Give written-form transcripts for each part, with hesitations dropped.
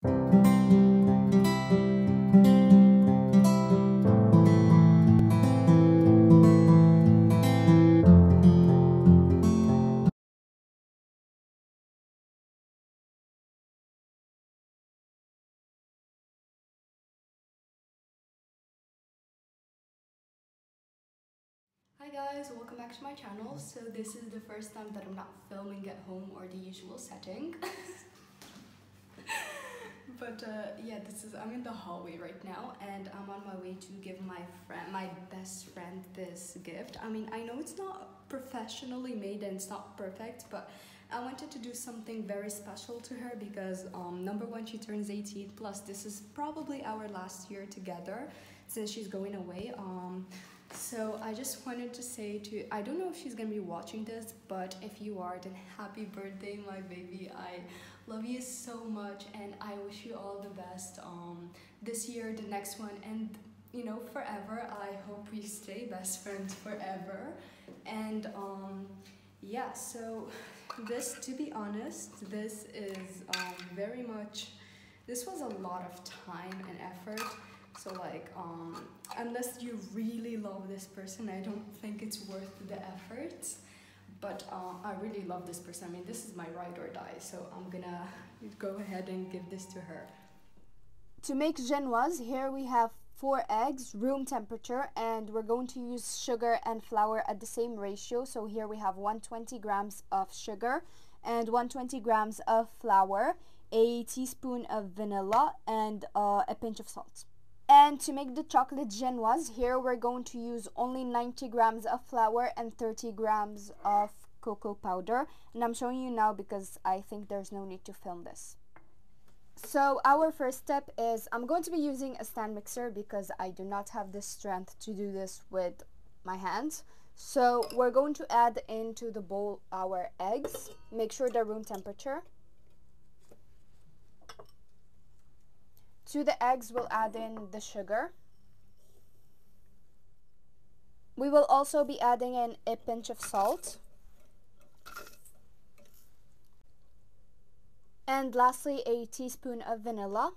Hi guys, welcome back to my channel. So this is the first time that I'm not filming at home or the usual setting. But yeah, I'm in the hallway right now and I'm on my way to give my best friend this gift. I mean, I know it's not professionally made and it's not perfect, but I wanted to do something very special to her because number one, she turns 18, plus this is probably our last year together since she's going away. So I just wanted to say I don't know if she's gonna be watching this, but if you are, then happy birthday, my baby. I love you so much and I wish you all the best this year, the next one, and you know, forever. I hope we stay best friends forever. And yeah, so this, to be honest, this is very much, this was a lot of time and effort. So like, unless you really love this person, I don't think it's worth the effort. But I really love this person. I mean, this is my ride or die. So I'm gonna go ahead and give this to her. To make genoise, here we have 4 eggs, room temperature, and we're going to use sugar and flour at the same ratio. So here we have 120 grams of sugar and 120 grams of flour, a teaspoon of vanilla, and a pinch of salt. And to make the chocolate genoise, here we're going to use only 90 grams of flour and 30 grams of cocoa powder. And I'm showing you now because I think there's no need to film this. So our first step is, I'm going to be using a stand mixer because I do not have the strength to do this with my hands. So we're going to add into the bowl our eggs. Make sure they're room temperature. To the eggs, we'll add in the sugar. We will also be adding in a pinch of salt. And lastly, a teaspoon of vanilla.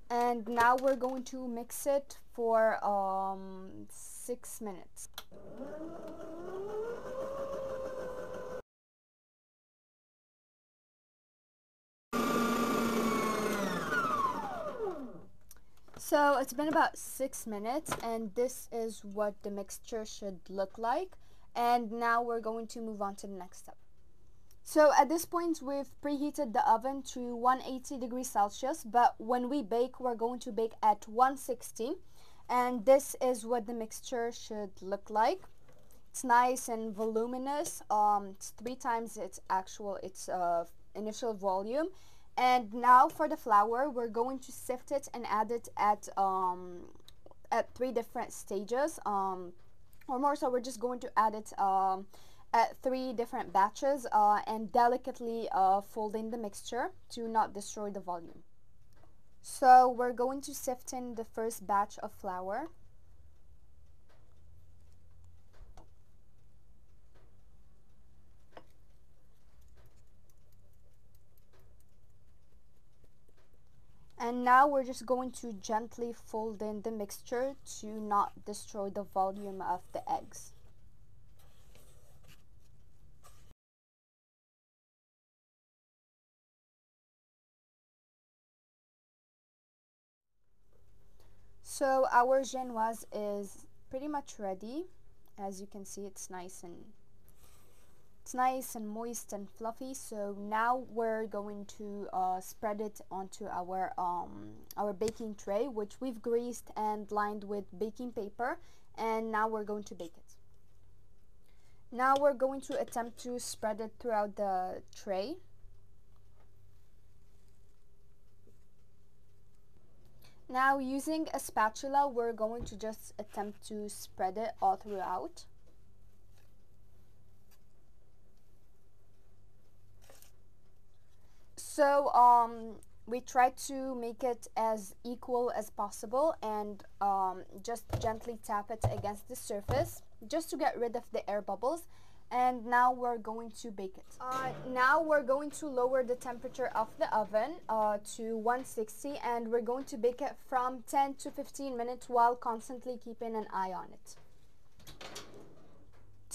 And now we're going to mix it for 6 minutes. So it's been about 6 minutes and this is what the mixture should look like. And now we're going to move on to the next step. So at this point we've preheated the oven to 180 degrees Celsius, but when we bake, we're going to bake at 160. And this is what the mixture should look like. It's nice and voluminous. It's 3 times its initial volume. And now for the flour, we're going to sift it and add it at 3 different stages, or more. So we're just going to add it at 3 different batches and delicately fold in the mixture to not destroy the volume. So we're going to sift in the first batch of flour. And now we're just going to gently fold in the mixture to not destroy the volume of the eggs. So our genoise is pretty much ready. As you can see, it's nice and moist and fluffy. So now we're going to spread it onto our baking tray, which we've greased and lined with baking paper, and now we're going to bake it. Now we're going to attempt to spread it throughout the tray. Now using a spatula, we're going to just attempt to spread it all throughout. So we try to make it as equal as possible and just gently tap it against the surface just to get rid of the air bubbles. And now we're going to bake it. Now we're going to lower the temperature of the oven to 160, and we're going to bake it from 10 to 15 minutes while constantly keeping an eye on it.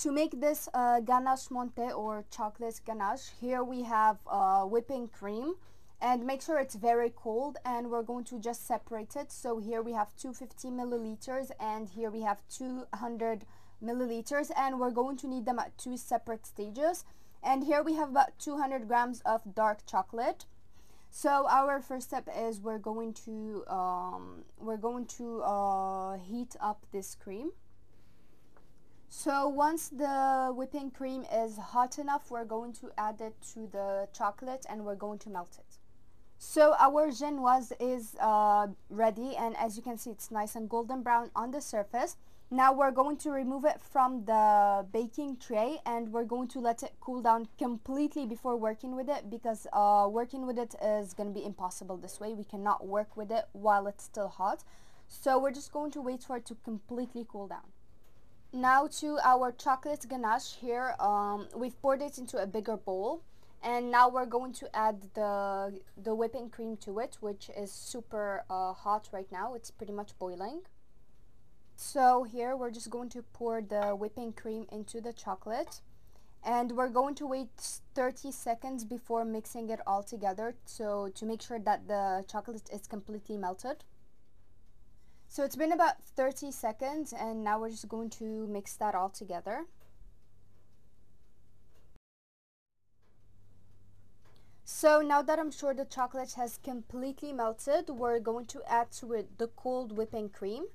To make this ganache montée or chocolate ganache, here we have whipping cream, and make sure it's very cold, and we're going to just separate it. So here we have 250 milliliters and here we have 200 milliliters, and we're going to need them at two separate stages. And here we have about 200 grams of dark chocolate. So our first step is we're going to heat up this cream. So once the whipping cream is hot enough, we're going to add it to the chocolate and we're going to melt it. So our genoise is ready, and as you can see, it's nice and golden brown on the surface. Now we're going to remove it from the baking tray and we're going to let it cool down completely before working with it, because working with it is going to be impossible this way. We cannot work with it while it's still hot. So we're just going to wait for it to completely cool down. Now to our chocolate ganache here, we've poured it into a bigger bowl. And now we're going to add the whipping cream to it, which is super hot right now. It's pretty much boiling. So here we're just going to pour the whipping cream into the chocolate, and we're going to wait 30 seconds before mixing it all together, so to make sure that the chocolate is completely melted. So it's been about 30 seconds and now we're just going to mix that all together. So now that I'm sure the chocolate has completely melted, we're going to add to it the cold whipping cream.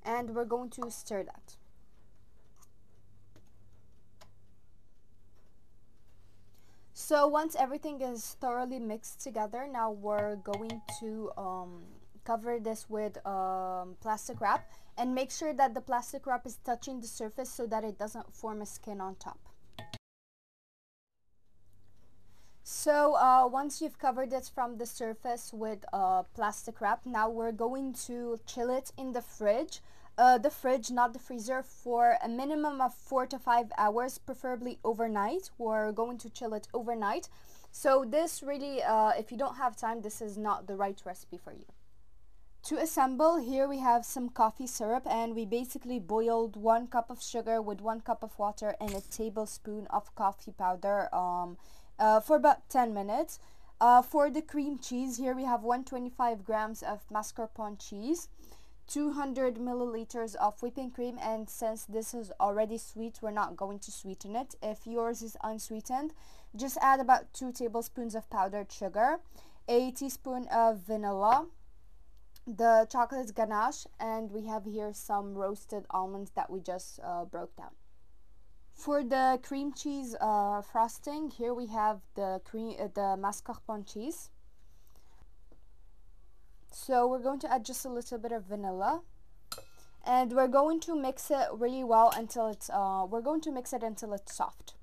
And we're going to stir that. So once everything is thoroughly mixed together, now we're going to cover this with plastic wrap, and make sure that the plastic wrap is touching the surface so that it doesn't form a skin on top. So once you've covered it from the surface with plastic wrap, now we're going to chill it in the fridge. The fridge, not the freezer, for a minimum of 4 to 5 hours, preferably overnight. We're going to chill it overnight. So this really, if you don't have time, this is not the right recipe for you. To assemble, here we have some coffee syrup, and we basically boiled 1 cup of sugar with 1 cup of water and a tablespoon of coffee powder for about 10 minutes. For the cream cheese, here we have 125 grams of mascarpone cheese, 200 milliliters of whipping cream, and since this is already sweet, we're not going to sweeten it. If yours is unsweetened, just add about 2 tablespoons of powdered sugar, a teaspoon of vanilla, the chocolate ganache, and we have here some roasted almonds that we just broke down. For the cream cheese frosting, here we have the mascarpone cheese. So we're going to add just a little bit of vanilla, and we're going to mix it really well until it's until it's soft.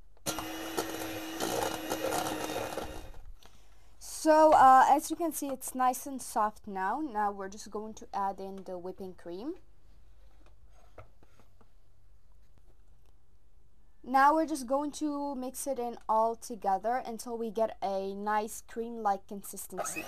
So as you can see, it's nice and soft now. Now we're just going to add in the whipping cream. Now we're just going to mix it in all together until we get a nice cream-like consistency.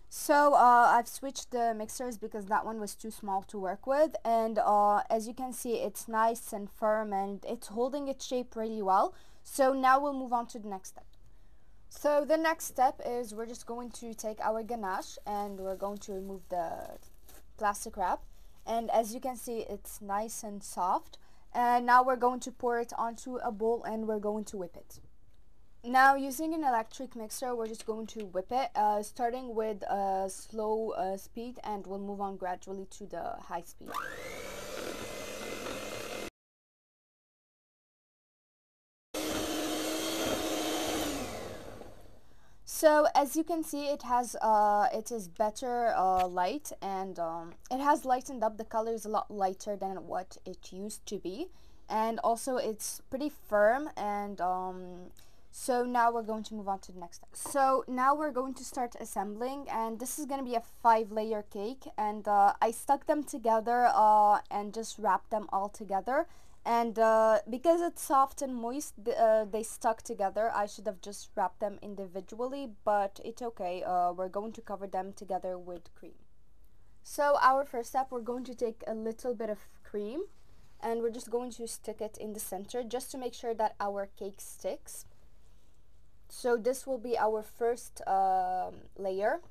So I've switched the mixers because that one was too small to work with, and as you can see, it's nice and firm and it's holding its shape really well. So now we'll move on to the next step. So the next step is we're just going to take our ganache and we're going to remove the plastic wrap, and as you can see, it's nice and soft. And now we're going to pour it onto a bowl and we're going to whip it. Now, using an electric mixer, we're just going to whip it, starting with a slow speed, and we'll move on gradually to the high speed. So as you can see, it is better light, and it has lightened up. The color is a lot lighter than what it used to be. and also it's pretty firm. And so now we're going to move on to the next step. So now we're going to start assembling, and this is going to be a 5-layer cake, and I stuck them together and just wrapped them all together. And because it's soft and moist, they stuck together. I should have just wrapped them individually, but it's okay. We're going to cover them together with cream. So our first step, we're going to take a little bit of cream, and we're just going to stick it in the center just to make sure that our cake sticks. So this will be our first layer.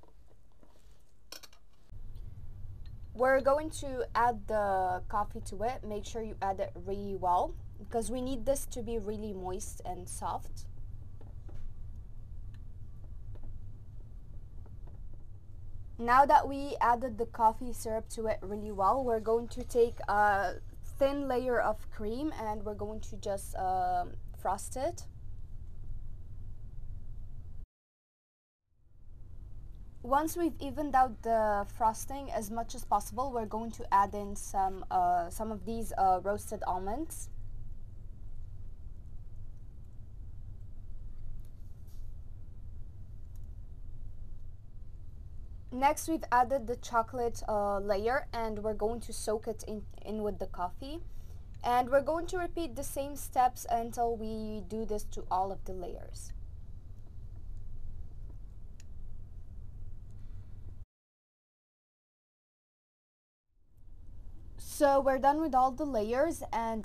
We're going to add the coffee to it. Make sure you add it really well because we need this to be really moist and soft. Now that we added the coffee syrup to it really well, we're going to take a thin layer of cream and we're going to just frost it. Once we've evened out the frosting as much as possible, we're going to add in some of these roasted almonds. Next, we've added the chocolate layer, and we're going to soak it in with the coffee. And we're going to repeat the same steps until we do this to all of the layers. So we're done with all the layers, and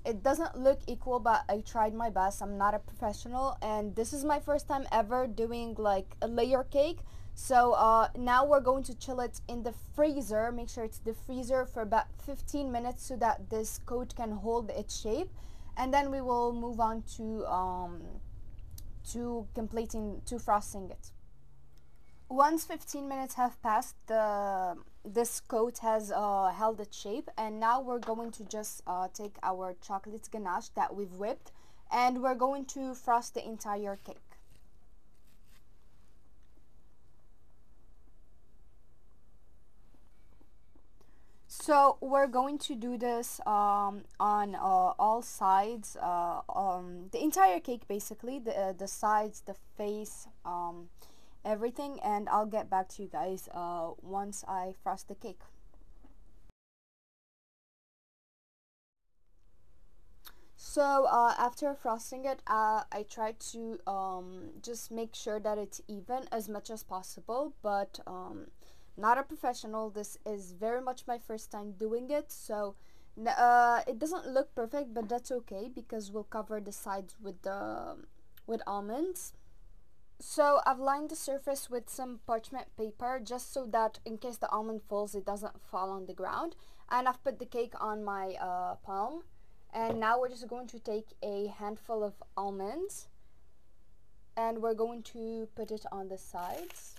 it doesn't look equal, but I tried my best. I'm not a professional, and this is my first time ever doing like a layer cake. So now we're going to chill it in the freezer. Make sure it's the freezer for about 15 minutes so that this coat can hold its shape, and then we will move on to frosting it. Once 15 minutes have passed, this coat has held its shape, and now we're going to just take our chocolate ganache that we've whipped, and we're going to frost the entire cake. So we're going to do this on all sides, the entire cake basically, the sides, the face, everything, and I'll get back to you guys once I frost the cake. So after frosting it, I tried to just make sure that it's even as much as possible, but not a professional. This is very much my first time doing it, so it doesn't look perfect, but that's okay because we'll cover the sides with almonds. So I've lined the surface with some parchment paper just so that in case the almond falls, it doesn't fall on the ground. And I've put the cake on my palm. And now we're just going to take a handful of almonds and we're going to put it on the sides.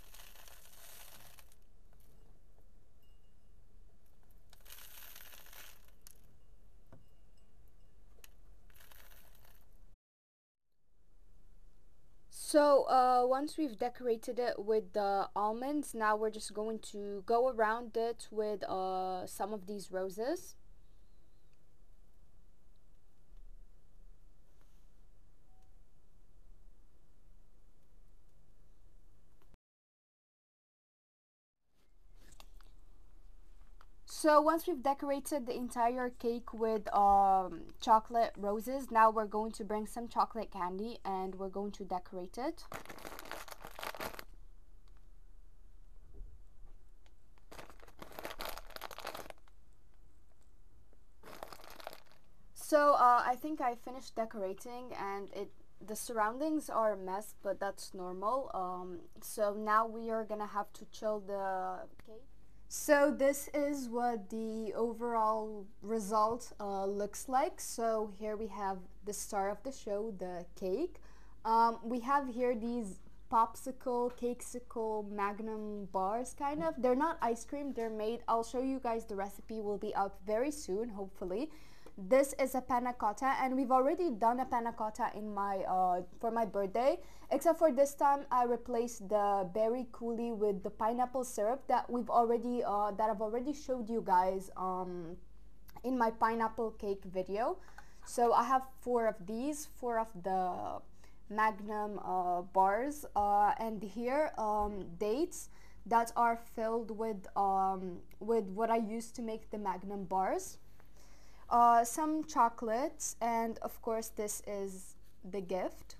So once we've decorated it with the almonds, now we're just going to go around it with some of these roses. So once we've decorated the entire cake with chocolate roses, now we're going to bring some chocolate candy and we're going to decorate it. So I think I finished decorating, and the surroundings are a mess, but that's normal. So now we are gonna have to chill the cake. So this is what the overall result looks like. So here we have the star of the show, the cake. We have here these popsicle, cakesicle, magnum bars kind of. They're not ice cream, they're made. I'll show you guys, the recipe will be out very soon, hopefully. This is a panna cotta, and we've already done a panna cotta in my for my birthday, except for this time I replaced the berry coulis with the pineapple syrup that I've already showed you guys in my pineapple cake video. So I have 4 of these, 4 of the Magnum bars, and here dates that are filled with what I used to make the Magnum bars, some chocolates, and of course this is the gift.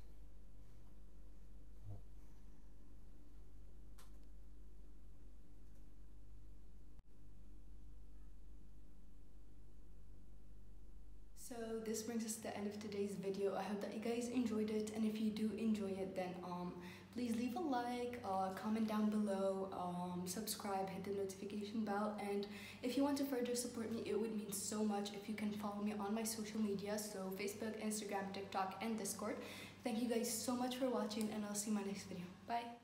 So this brings us to the end of today's video. I hope that you guys enjoyed it, and if you do enjoy it, then please leave a like, comment down below, subscribe, hit the notification bell, and if you want to further support me, it would mean so much if you can follow me on my social media, so Facebook, Instagram, TikTok, and Discord. Thank you guys so much for watching, and I'll see you in my next video. Bye!